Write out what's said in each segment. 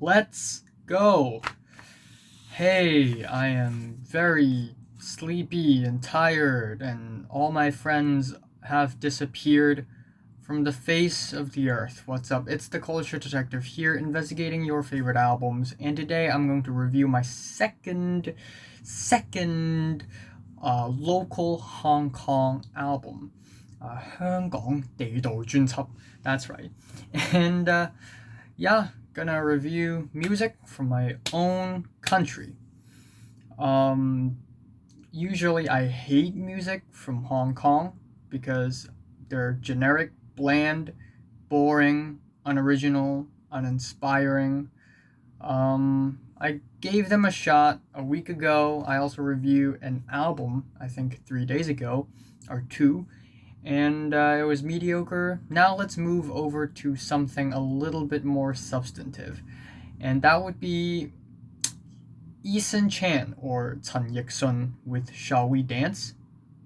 Let's go. Hey, I am very sleepy and tired, and all my friends have disappeared from the face of the earth. What's up? It's the Culture Detective here, investigating your favorite albums, and today I'm going to review my second local Hong Kong album. 香港地道專輯. That's right. And yeah, gonna review music from my own country. Usually I hate music from Hong Kong because they're generic, bland, boring, unoriginal, uninspiring. I gave them a shot a week ago. I also reviewed an album, I think 3 days ago, or two, and it was mediocre. Now let's move over to something a little bit more substantive, and that would be Eason Chan or Chen Yik-sun with Shall We Dance?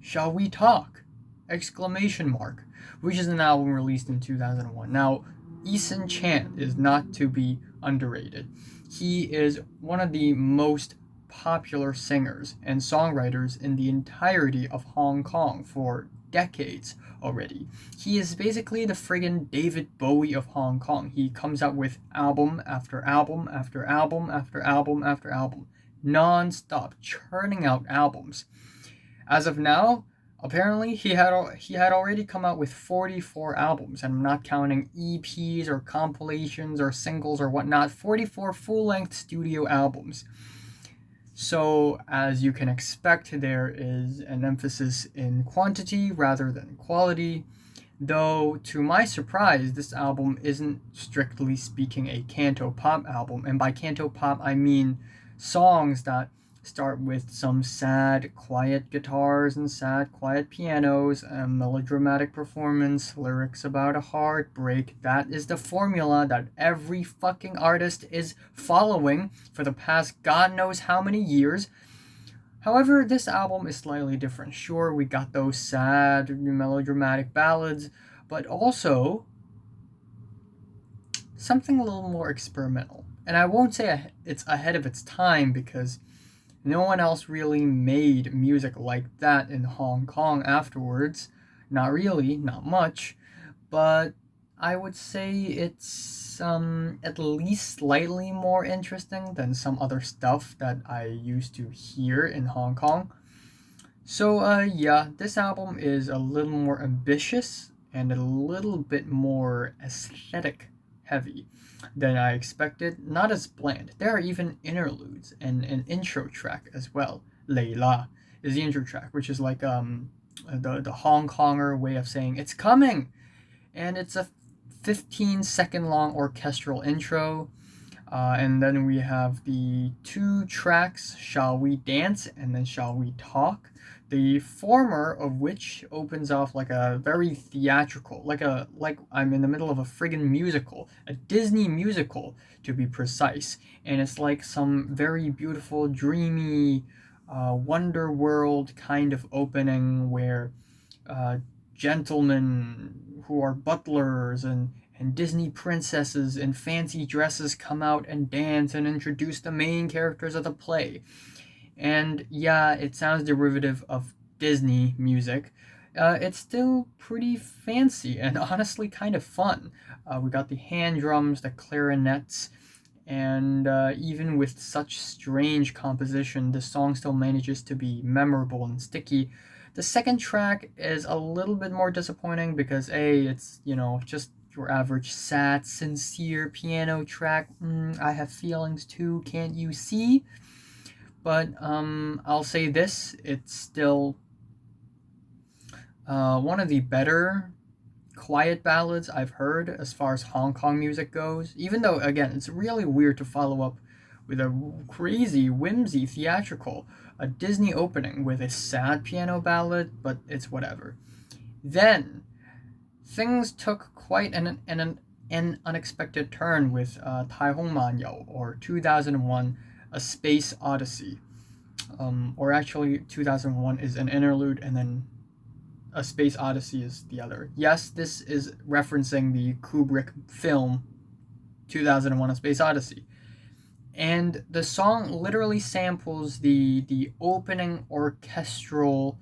Shall We Talk? Exclamation mark, which is an album released in 2001. Now, Eason Chan is not to be underrated. He is one of the most popular singers and songwriters in the entirety of Hong Kong for decades already. He is basically the friggin' David Bowie of Hong Kong. He comes out with album after album after album after album after album, non-stop, churning out albums. As of now, apparently he had already come out with 44 albums, and I'm not counting EPs or compilations or singles or whatnot. 44 full-length studio albums. So, as you can expect, there is an emphasis in quantity rather than quality. Though, to my surprise, this album isn't strictly speaking a Cantopop album, and by Cantopop I mean songs that start with some sad, quiet guitars and sad, quiet pianos, a melodramatic performance, lyrics about a heartbreak. That is the formula that every fucking artist is following for the past God knows how many years. However, this album is slightly different. Sure, we got those sad, melodramatic ballads, but also something a little more experimental. And I won't say it's ahead of its time because no one else really made music like that in Hong Kong afterwards. Not really, not much. But I would say it's at least slightly more interesting than some other stuff that I used to hear in Hong Kong. So yeah, this album is a little more ambitious and a little bit more aesthetic heavy than I expected. Not as bland. There are even interludes and an intro track as well. Leila is the intro track, which is like the Hong Konger way of saying it's coming, and it's a 15-second long orchestral intro. And then we have the two tracks, Shall We Dance and then Shall We Talk? The former of which opens off like a very theatrical, like I'm in the middle of a friggin' musical, a Disney musical to be precise, and it's like some very beautiful, dreamy, wonder world kind of opening where uh, gentlemen who are butlers and Disney princesses in fancy dresses come out and dance and introduce the main characters of the play. And yeah, it sounds derivative of Disney music. It's still pretty fancy and honestly kind of fun. We got the hand drums, the clarinets, and even with such strange composition, the song still manages to be memorable and sticky. The second track is a little bit more disappointing because it's just your average sad, sincere piano track. I have feelings too, can't you see? But I'll say this: it's still one of the better quiet ballads I've heard as far as Hong Kong music goes. Even though, again, it's really weird to follow up with a crazy, whimsy theatrical, a Disney opening with a sad piano ballad, but it's whatever. Then, things took quite an unexpected turn with Tai Hung Man Yąu, or 2001, A Space Odyssey. Or actually, 2001 is an interlude, and then A Space Odyssey is the other. Yes, this is referencing the Kubrick film 2001: A Space Odyssey. And the song literally samples the opening orchestral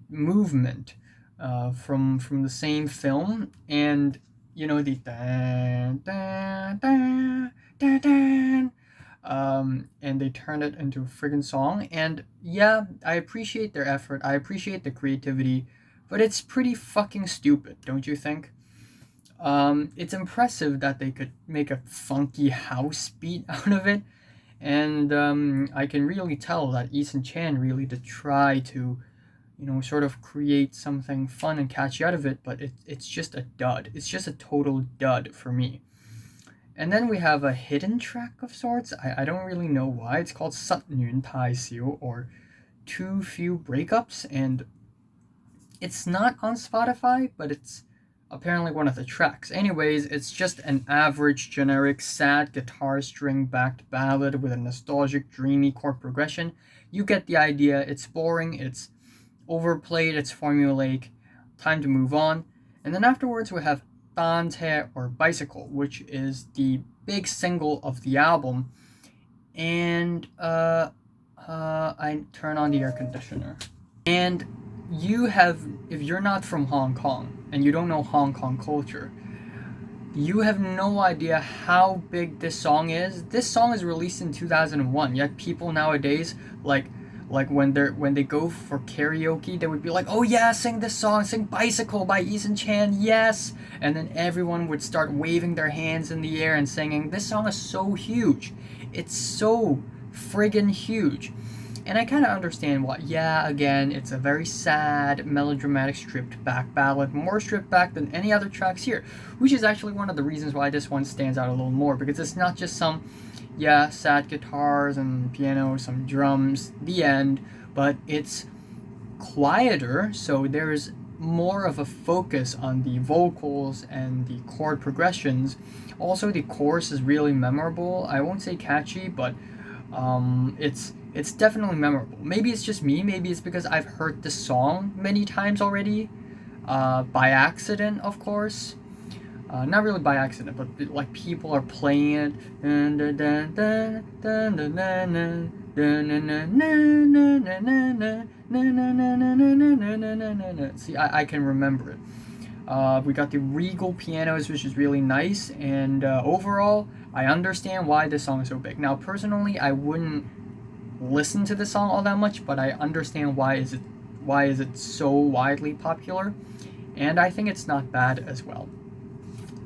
movement from the same film, and the dan, dan, dan, dan, dan, and they turned it into a friggin' song. And yeah, I appreciate their effort, I appreciate the creativity, but it's pretty fucking stupid, don't you think? It's impressive that they could make a funky house beat out of it, and I can really tell that Eason Chan really did try to, sort of create something fun and catchy out of it, but it's just a dud. It's just a total dud for me. And then we have a hidden track of sorts. I don't really know why. It's called Sat Nün Tai Siu, or Few Breakups, and it's not on Spotify, but it's apparently one of the tracks. Anyways, it's just an average, generic, sad guitar string backed ballad with a nostalgic, dreamy chord progression. You get the idea. It's boring, it's overplayed, it's formulaic. Time to move on. And then afterwards we have Dche, or Bicycle, which is the big single of the album. And I turn on the air conditioner. And if you're not from Hong Kong and you don't know Hong Kong culture, you have no idea how big this song is. This song is released in 2001, yet people nowadays, like when they go for karaoke, they would be like, oh yeah, sing this song, sing Bicycle by Eason Chan, yes, and then everyone would start waving their hands in the air and singing. This song is so huge. It's so friggin' huge. And I kind of understand why. Yeah, again, it's a very sad, melodramatic, stripped back ballad, more stripped back than any other tracks here, which is actually one of the reasons why this one stands out a little more, because it's not just some, sad guitars and piano, some drums, the end, but it's quieter, so there's more of a focus on the vocals and the chord progressions. Also, the chorus is really memorable. I won't say catchy, but it's definitely memorable. Maybe it's just me. Maybe it's because I've heard this song many times already, by accident, of course. Not really by accident, but like people are playing it. See, I can remember it. We got the regal pianos, which is really nice, and overall, I understand why this song is so big. Now, personally, I wouldn't listen to this song all that much, but I understand why is it so widely popular, and I think it's not bad as well.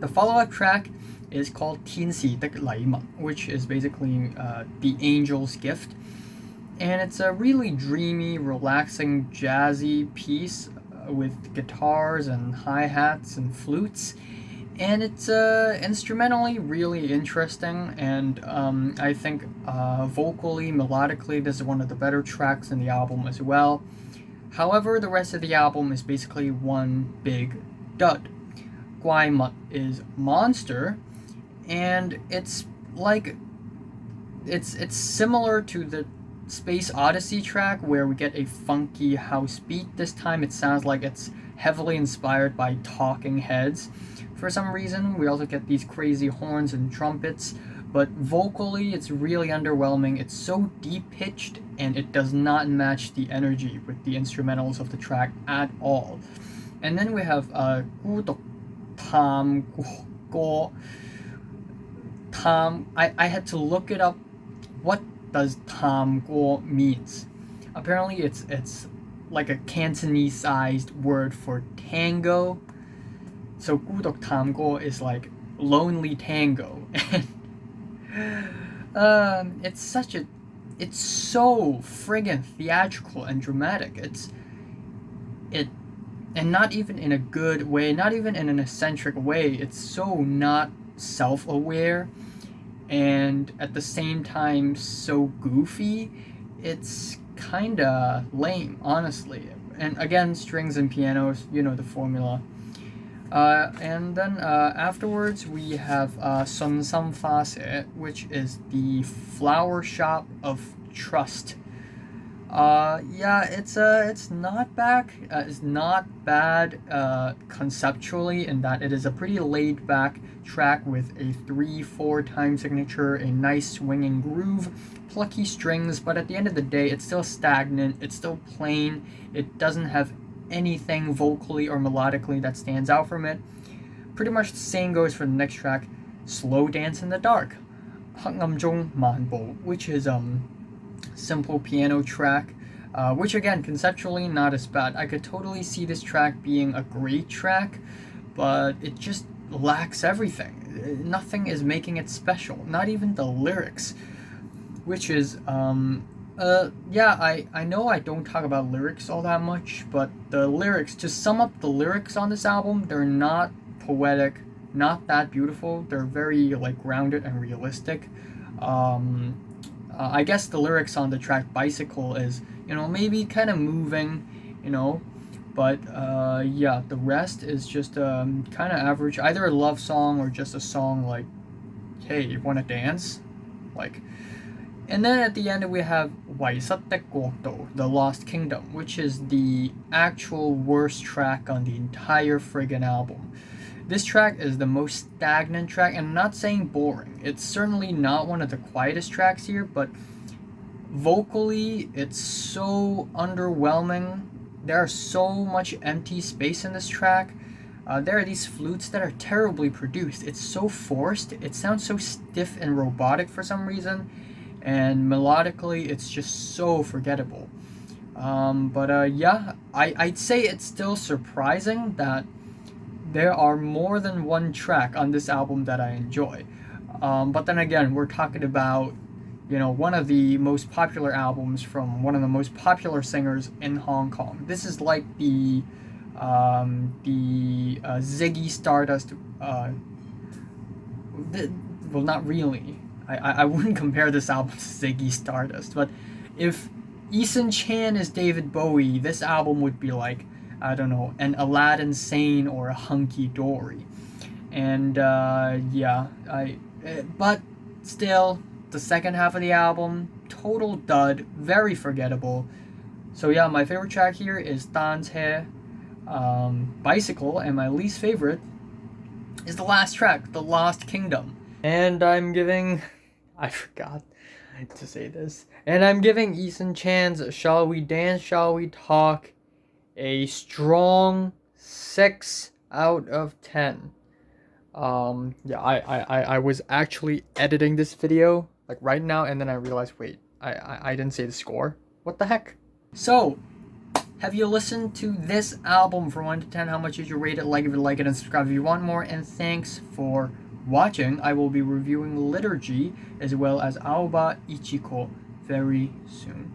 The follow-up track is called Thiên使的禮物, which is basically the angel's gift, and it's a really dreamy, relaxing, jazzy piece with guitars and hi-hats and flutes. And it's instrumentally really interesting, and I think vocally, melodically, this is one of the better tracks in the album as well. However, the rest of the album is basically one big dud. Guai Mąt is monster, and it's similar to the Space Odyssey track, where we get a funky house beat. This time it sounds like it's heavily inspired by Talking Heads. For some reason, we also get these crazy horns and trumpets, but vocally it's really underwhelming. It's so deep-pitched, and it does not match the energy with the instrumentals of the track at all. And then we have Duk Tam Go. I had to look it up. What does Tam Go means? Apparently it's like a Cantonese-sized word for tango. So Duk Tam Go is like lonely tango. It's so friggin' theatrical and dramatic. And not even in a good way, not even in an eccentric way. It's so not self-aware, and at the same time so goofy. It's kinda lame, honestly. And again, strings and pianos, the formula. And then afterwards we have Sön Sąm Fa Se, which is the flower shop of trust. Yeah, it's not back. It's not bad conceptually in that it is a pretty laid back track with a 3/4 time signature, a nice swinging groove, plucky strings. But at the end of the day, it's still stagnant. It's still plain. It doesn't have anything vocally or melodically that stands out from it. Pretty much the same goes for the next track, Slow Dance in the Dark,黑暗中漫步, which is simple piano track, which again conceptually not as bad. I could totally see this track being a great track, but it just lacks everything. Nothing is making it special, not even the lyrics, which is yeah, I know I don't talk about lyrics all that much, but the lyrics, to sum up the lyrics on this album, they're not poetic, not that beautiful. They're very like grounded and realistic. I guess the lyrics on the track Bicycle is, maybe kind of moving, but yeah, the rest is just kind of average, either a love song or just a song like, hey, you want to dance? Like, and then at the end we have Waisa, The Lost Kingdom, which is the actual worst track on the entire friggin' album. This track is the most stagnant track, and I'm not saying boring. It's certainly not one of the quietest tracks here, but vocally, it's so underwhelming. There's so much empty space in this track. There are these flutes that are terribly produced. It's so forced. It sounds so stiff and robotic for some reason, and melodically, it's just so forgettable. But yeah, I'd say it's still surprising that there are more than one track on this album that I enjoy. But then again, we're talking about, one of the most popular albums from one of the most popular singers in Hong Kong. This is like the Ziggy Stardust. Well, not really. I wouldn't compare this album to Ziggy Stardust, but if Eason Chan is David Bowie, this album would be like, I don't know, an Aladdin Sane or a Hunky Dory. And yeah, but still, the second half of the album, total dud, very forgettable. So yeah, my favorite track here is Dche, Bicycle, and my least favorite is the last track, The Lost Kingdom. And I'm giving, I forgot to say this, and I'm giving Eason Chan's Shall We Dance, Shall We Talk a strong 6 out of 10. Yeah, I was actually editing this video like right now, and then I realized, wait, I didn't say the score. What the heck? So, have you listened to this album from 1 to 10? How much did you rate it? Like if you like it, and subscribe if you want more. And thanks for watching. I will be reviewing Liturgy as well as Aoba Ichiko very soon.